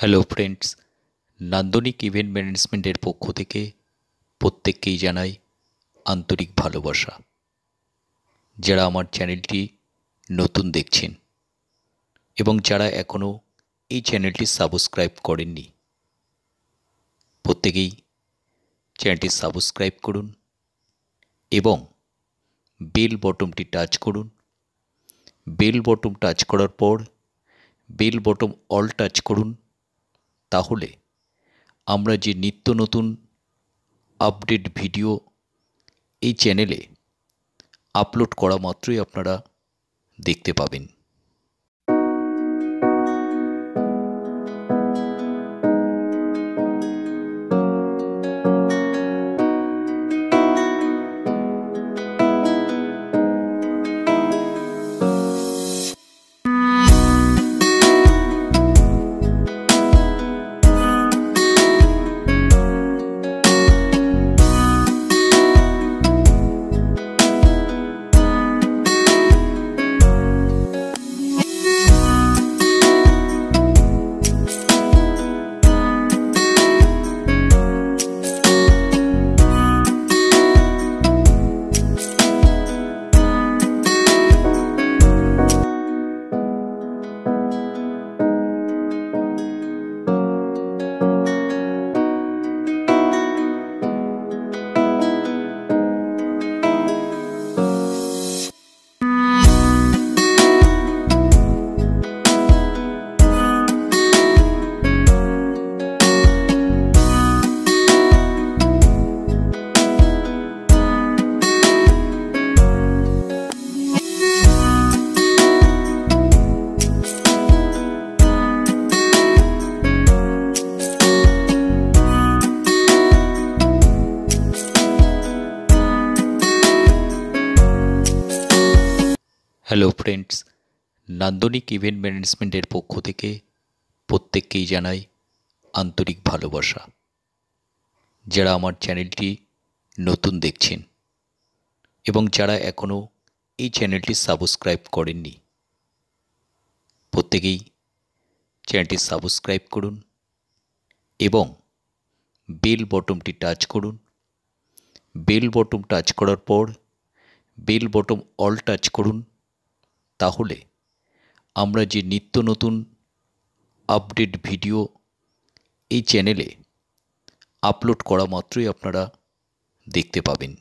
Hello friends, নান্দনিক event ম্যানেজমেন্টের পক্ষ থেকে প্রত্যেককেই জানাই আন্তরিক ভালোবাসা। যারা আমার চ্যানেলটি নতুন দেখছেন এবং যারা এখনও এই চ্যানেলটি সাবস্ক্রাইব করেননি, প্রত্যেকেই চ্যানেলটি সাবস্ক্রাইব করুন এবং বেল বটনটি টাচ করুন। বেল বটন টাচ করার পর বেল বটন অল টাচ করুন। তাহলে আমরা যে নিত্য নতুন আপডেট ভিডিও এই চ্যানেলে আপলোড করা মাত্রই আপনারা দেখতে পাবেন। হ্যালো ফ্রেন্ডস, নান্দনিক ইভেন্ট ম্যানেজমেন্টের পক্ষ থেকে প্রত্যেককেই জানাই আন্তরিক ভালোবাসা। যারা আমার চ্যানেলটি নতুন দেখছেন এবং যারা এখনও এই চ্যানেলটি সাবস্ক্রাইব করেননি, প্রত্যেকেই চ্যানেলটি সাবস্ক্রাইব করুন এবং বেল বটনটি টাচ করুন। বেল বটন টাচ করার পর বেল বটন অল টাচ করুন। তাহলে আমরা যে নিত্য নতুন আপডেট ভিডিও এই চ্যানেলে আপলোড করা মাত্রই আপনারা দেখতে পাবেন।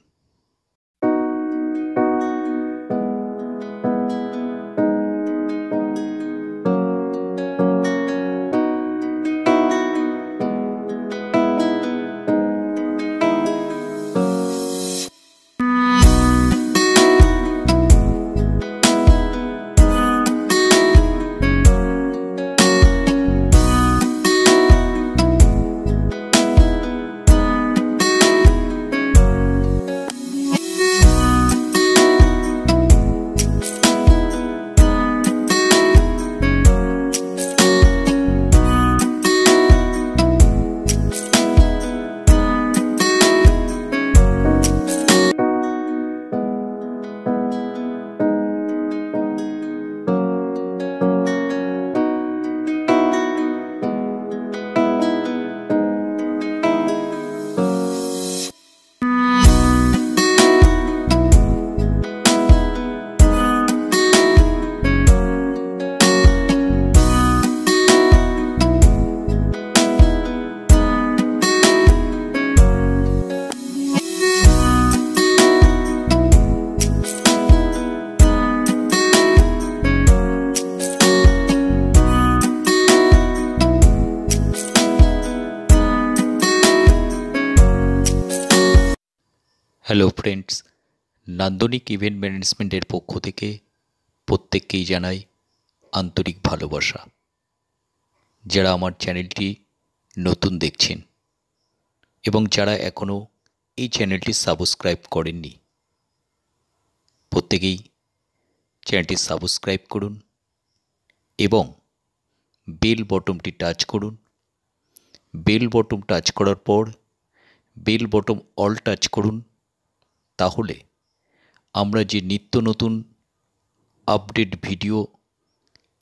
হ্যালো ফ্রেন্ডস, নান্দনিক ইভেন্ট ম্যানেজমেন্টের পক্ষ থেকে প্রত্যেককেই জানাই আন্তরিক ভালোবাসা। যারা আমার চ্যানেলটি নতুন দেখছেন এবং যারা এখনও এই চ্যানেলটি সাবস্ক্রাইব করেননি, প্রত্যেকেই চ্যানেলটি সাবস্ক্রাইব করুন এবং বেল বটনটি টাচ করুন। বেল বটন টাচ করার পর বেল বটন অল টাচ করুন। তাহলে আমরা যে নিত্য নতুন আপডেট ভিডিও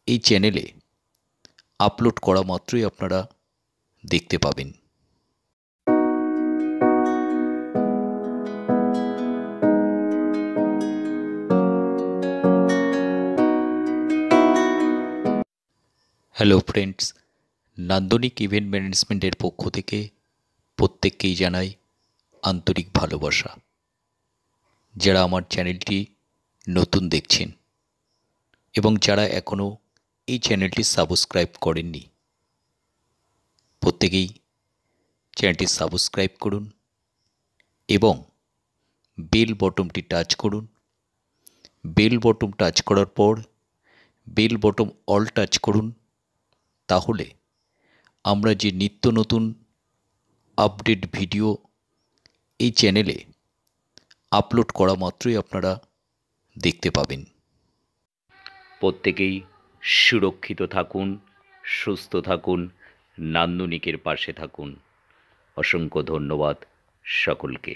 এই চ্যানেলে আপলোড করা মাত্রই আপনারা দেখতে পাবেন। হ্যালো ফ্রেন্ডস, নান্দনিক ইভেন্ট ম্যানেজমেন্টের পক্ষ থেকে প্রত্যেককেই জানাই আন্তরিক ভালোবাসা। যারা আমার চ্যানেলটি নতুন দেখছেন এবং যারা এখনও এই চ্যানেলটি সাবস্ক্রাইব করেননি, প্রত্যেকেই চ্যানেলটি সাবস্ক্রাইব করুন এবং বেল বটনটি টাচ করুন। বেল বটন টাচ করার পর বেল বটন অল টাচ করুন। তাহলে আমরা যে নিত্য নতুন আপডেট ভিডিও এই চ্যানেলে আপলোড করা মাত্রই আপনারা দেখতে পাবেন। প্রত্যেকেই সুরক্ষিত থাকুন, সুস্থ থাকুন, নান্দনিকের পাশে থাকুন। অসংখ্য ধন্যবাদ সকলকে।